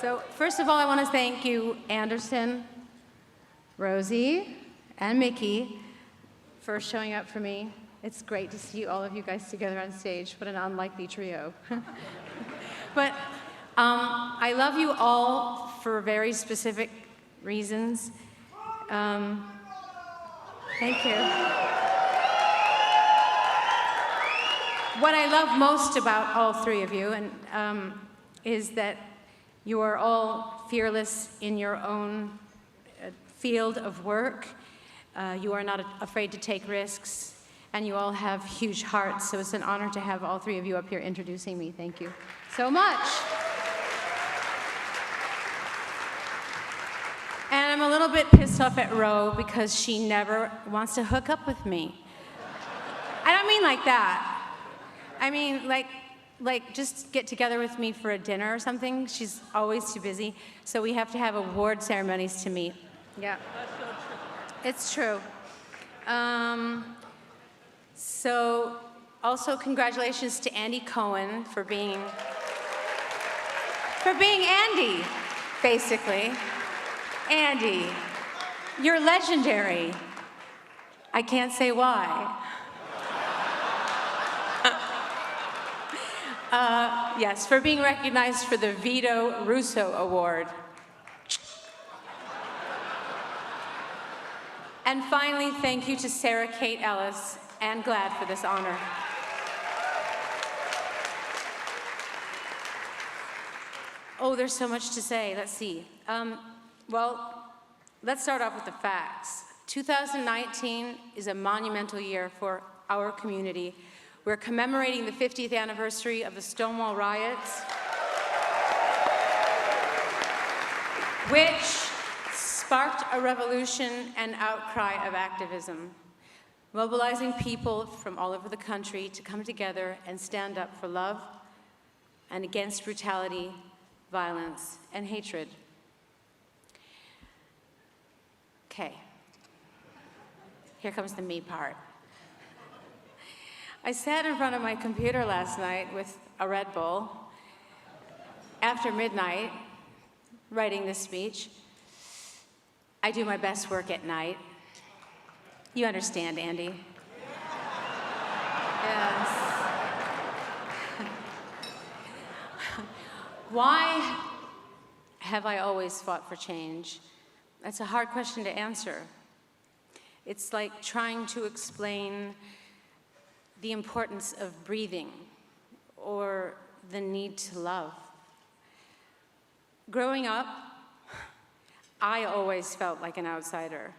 So first of all, I want to thank you, Anderson, Rosie, and Mickey, for showing up for me. It's great to see all of you guys together on stage. What an unlikely trio. But I love you all for very specific reasons. Thank you. What I love most about all three of you is that you are all fearless in your own field of work. You are not afraid to take risks, and you all have huge hearts, so it's an honor to have all three of you up here introducing me. Thank you so much. And I'm a little bit pissed off at Ro because she never wants to hook up with me. I don't mean like that. I mean like just get together with me for a dinner or something. She's always too busy, so we have to have award ceremonies to meet. Yeah. That's so true. It's true. So also congratulations to Andy Cohen for being Andy, basically. Andy, you're legendary. I can't say why. Yes, for being recognized for the Vito Russo Award. And finally, thank you to Sarah Kate Ellis and GLAAD for this honor. Oh, there's so much to say. Let's see. Well, let's start off with the facts. 2019 is a monumental year for our community. We're commemorating the 50th anniversary of the Stonewall riots, which sparked a revolution and outcry of activism, mobilizing people from all over the country to come together and stand up for love and against brutality, violence, and hatred. Okay, here comes the me part. I sat in front of my computer last night with a Red Bull after midnight, writing this speech. I do my best work at night. You understand, Andy? Yes. Why have I always fought for change? That's a hard question to answer. It's like trying to explain the importance of breathing or the need to love. Growing up, I always felt like an outsider,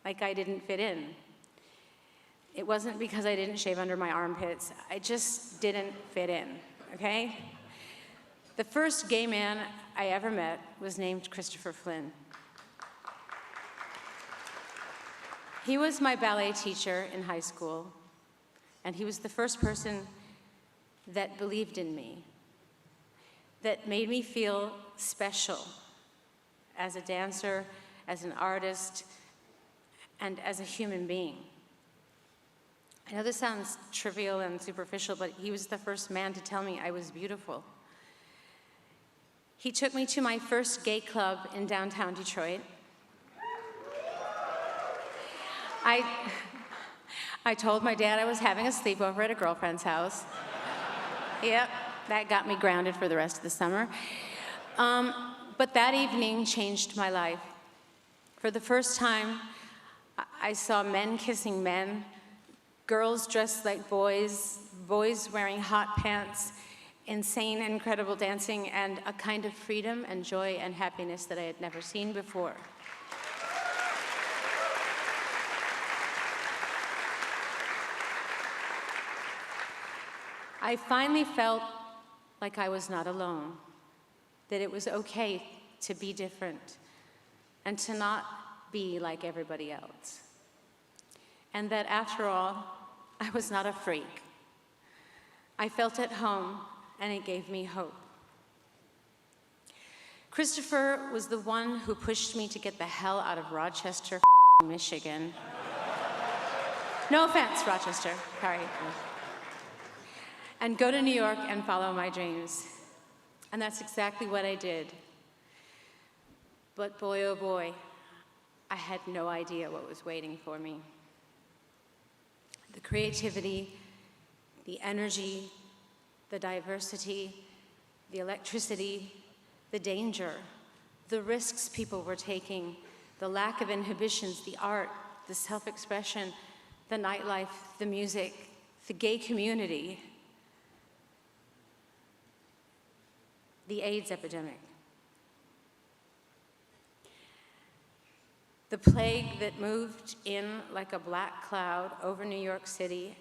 like I didn't fit in. It wasn't because I didn't shave under my armpits. I just didn't fit in, okay? The first gay man I ever met was named Christopher Flynn. He was my ballet teacher in high school, and he was the first person that believed in me, that made me feel special as a dancer, as an artist, and as a human being. I know this sounds trivial and superficial, but he was the first man to tell me I was beautiful. He took me to my first gay club in downtown Detroit. I told my dad I was having a sleepover at a girlfriend's house. Yep, that got me grounded for the rest of the summer. But that evening changed my life. For the first time, I saw men kissing men, girls dressed like boys, boys wearing hot pants, insane, incredible dancing, and a kind of freedom and joy and happiness that I had never seen before. I finally felt like I was not alone, that it was okay to be different and to not be like everybody else. And that after all, I was not a freak. I felt at home, and it gave me hope. Christopher was the one who pushed me to get the hell out of Rochester, Michigan. No offense, Rochester, sorry. And go to New York and follow my dreams. And that's exactly what I did. But boy, oh boy, I had no idea what was waiting for me. The creativity, the energy, the diversity, the electricity, the danger, the risks people were taking, the lack of inhibitions, the art, the self-expression, the nightlife, the music, the gay community, the AIDS epidemic. The plague that moved in like a black cloud over New York City,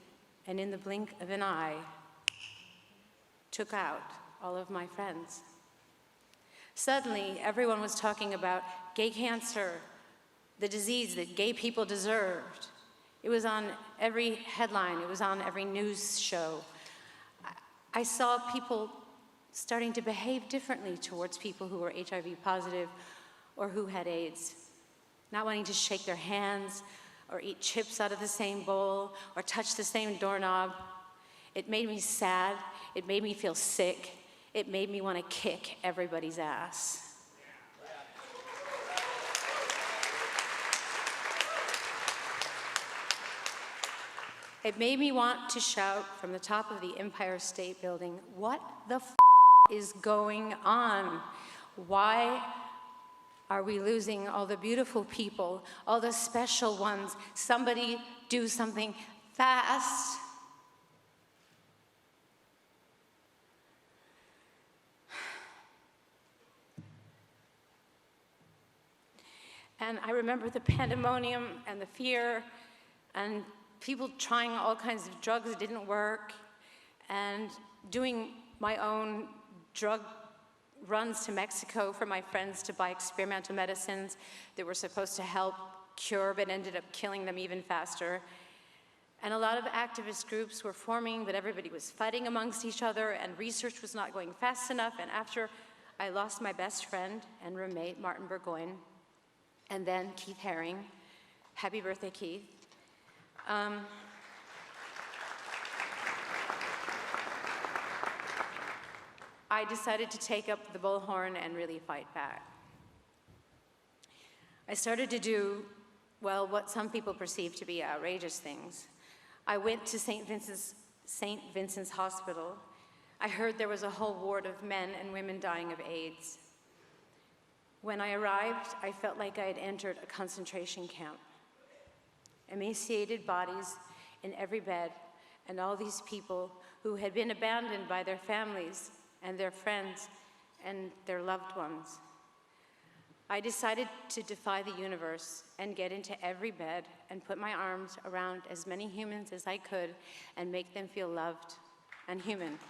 and in the blink of an eye, took out all of my friends. Suddenly, everyone was talking about gay cancer, the disease that gay people deserved. It was on every headline, it was on every news show. I saw people starting to behave differently towards people who were HIV positive or who had AIDS. Not wanting to shake their hands or eat chips out of the same bowl or touch the same doorknob. It made me sad, it made me feel sick, it made me want to kick everybody's ass. It made me want to shout from the top of the Empire State Building, what the f is going on? Why are we losing all the beautiful people, all the special ones? Somebody do something fast. And I remember the pandemonium and the fear and people trying all kinds of drugs that didn't work and doing my own drug runs to Mexico for my friends to buy experimental medicines that were supposed to help cure but ended up killing them even faster. And a lot of activist groups were forming, but everybody was fighting amongst each other and research was not going fast enough. And after I lost my best friend and roommate, Martin Burgoyne, and then Keith Haring, happy birthday, Keith. I decided to take up the bullhorn and really fight back. I started to do, well, what some people perceive to be outrageous things. I went to St. Vincent's Hospital. I heard there was a whole ward of men and women dying of AIDS. When I arrived, I felt like I had entered a concentration camp. Emaciated bodies in every bed, and all these people who had been abandoned by their families and their friends and their loved ones. I decided to defy the universe and get into every bed and put my arms around as many humans as I could and make them feel loved and human.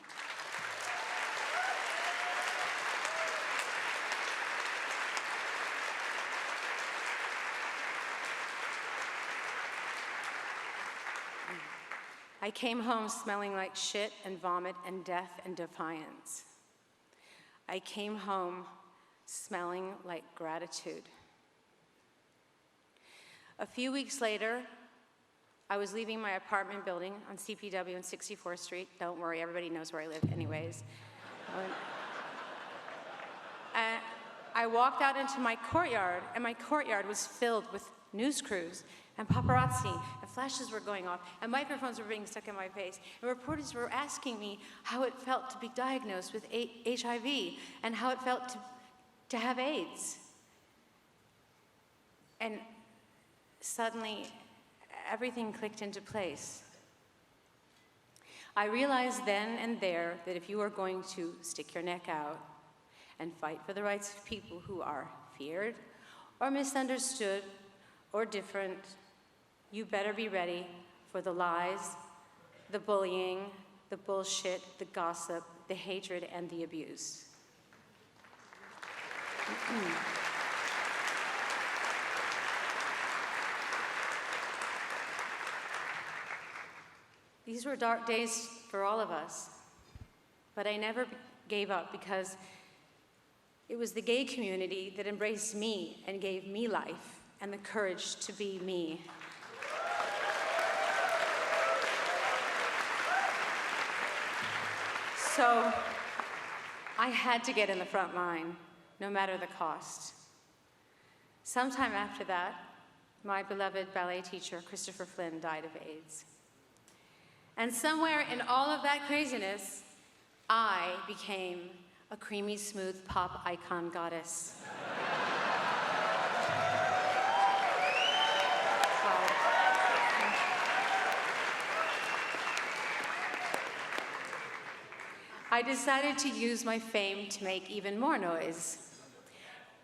I came home smelling like shit and vomit and death and defiance. I came home smelling like gratitude. A few weeks later, I was leaving my apartment building on CPW on 64th Street. Don't worry, everybody knows where I live anyways. I walked out into my courtyard, and my courtyard was filled with news crews and paparazzi, and flashes were going off, and microphones were being stuck in my face, and reporters were asking me how it felt to be diagnosed with HIV, and how it felt to have AIDS. And suddenly, everything clicked into place. I realized then and there that if you are going to stick your neck out and fight for the rights of people who are feared or misunderstood or different, you better be ready for the lies, the bullying, the bullshit, the gossip, the hatred, and the abuse. These were dark days for all of us, but I never gave up because it was the gay community that embraced me and gave me life and the courage to be me. So I had to get in the front line, no matter the cost. Sometime after that, my beloved ballet teacher, Christopher Flynn, died of AIDS. And somewhere in all of that craziness, I became a creamy, smooth pop icon goddess. I decided to use my fame to make even more noise,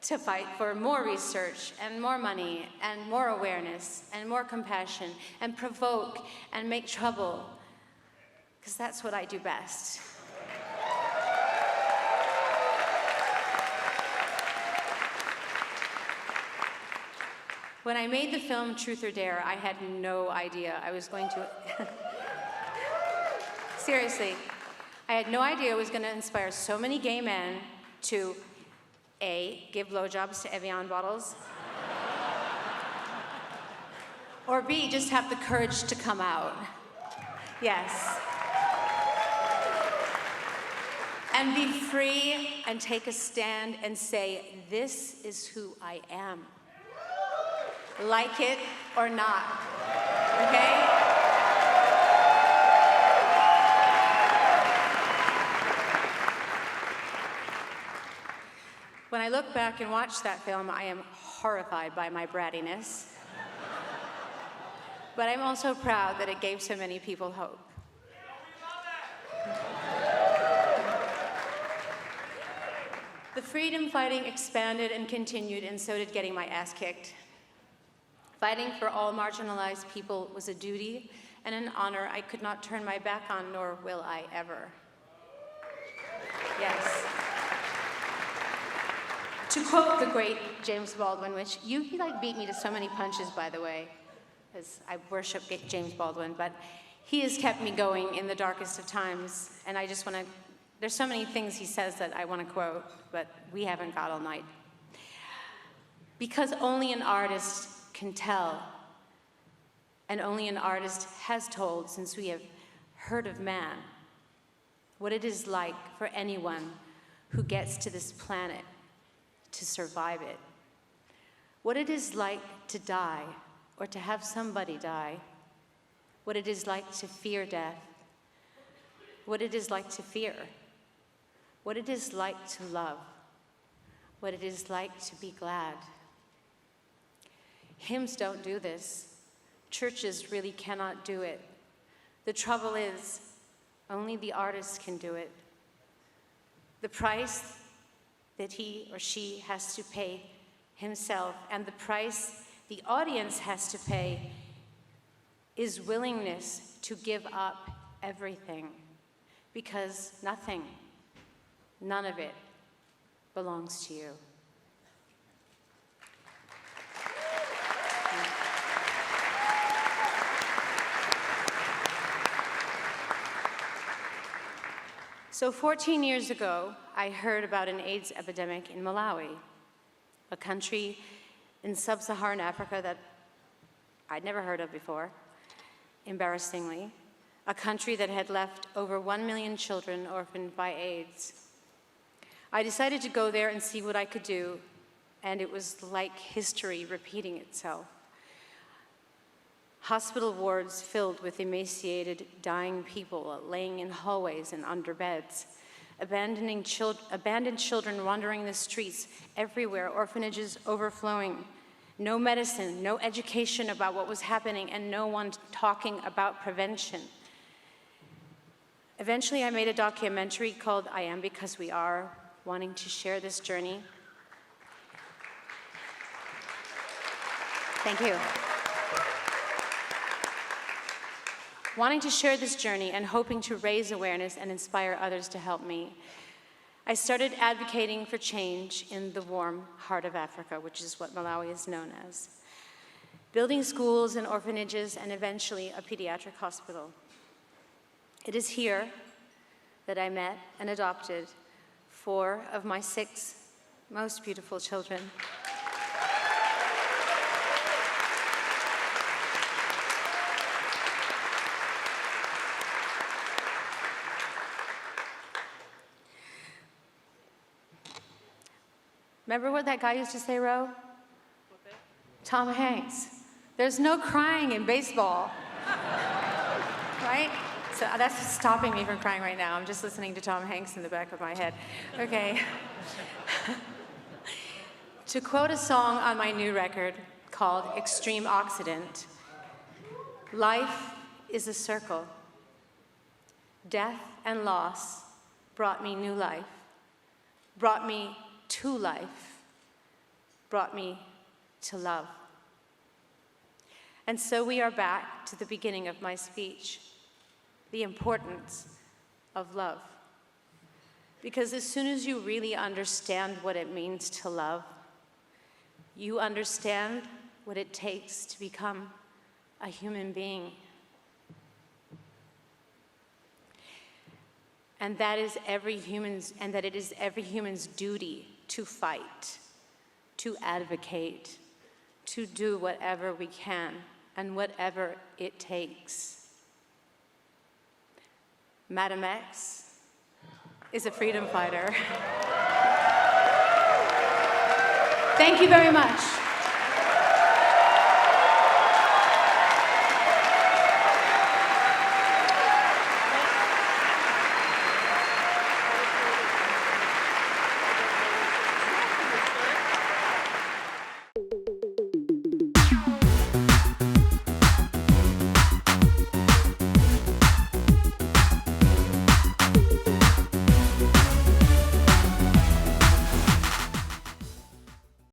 to fight for more research and more money and more awareness and more compassion and provoke and make trouble, because that's what I do best. When I made the film Truth or Dare, I had no idea I was going to... Seriously, I had no idea it was going to inspire so many gay men to, A, give blowjobs to Evian bottles, or B, just have the courage to come out. Yes. And be free and take a stand and say, this is who I am. Like it or not, okay? When I look back and watch that film, I am horrified by my brattiness. But I'm also proud that it gave so many people hope. The freedom fighting expanded and continued, and so did getting my ass kicked. Fighting for all marginalized people was a duty and an honor I could not turn my back on, nor will I ever. Yes. To quote the great James Baldwin, which he like beat me to so many punches, by the way, because I worship James Baldwin, but he has kept me going in the darkest of times, and I just want to, there's so many things he says that I want to quote, but we haven't got all night. Because only an artist can tell, and only an artist has told, since we have heard of man, what it is like for anyone who gets to this planet to survive it. What it is like to die, or to have somebody die. What it is like to fear death. What it is like to fear. What it is like to love. What it is like to be glad. Hymns don't do this. Churches really cannot do it. The trouble is, only the artist can do it. The price that he or she has to pay himself, and the price the audience has to pay, is willingness to give up everything, because nothing, none of it, belongs to you. So 14 years ago, I heard about an AIDS epidemic in Malawi, a country in sub-Saharan Africa that I'd never heard of before, embarrassingly, a country that had left over 1 million children orphaned by AIDS. I decided to go there and see what I could do, and it was like history repeating itself. Hospital wards filled with emaciated, dying people laying in hallways and under beds, abandoned children wandering the streets everywhere, orphanages overflowing, no medicine, no education about what was happening, and no one talking about prevention. Eventually, I made a documentary called I Am Because We Are, wanting to share this journey. Thank you. Wanting to share this journey and hoping to raise awareness and inspire others to help me, I started advocating for change in the warm heart of Africa, which is what Malawi is known as. Building schools and orphanages, and eventually a pediatric hospital. It is here that I met and adopted 4 of my 6 most beautiful children. Remember what that guy used to say, Ro? Tom Hanks. There's no crying in baseball, right? So that's stopping me from crying right now. I'm just listening to Tom Hanks in the back of my head. Okay. To quote a song on my new record called Extreme Occident, life is a circle. Death and loss brought me new life, brought me to life, brought me to love. And so we are back to the beginning of my speech, the importance of love. Because as soon as you really understand what it means to love, you understand what it takes to become a human being. And that it is every human's duty to fight, to advocate, to do whatever we can and whatever it takes. Madam X is a freedom fighter. Thank you very much.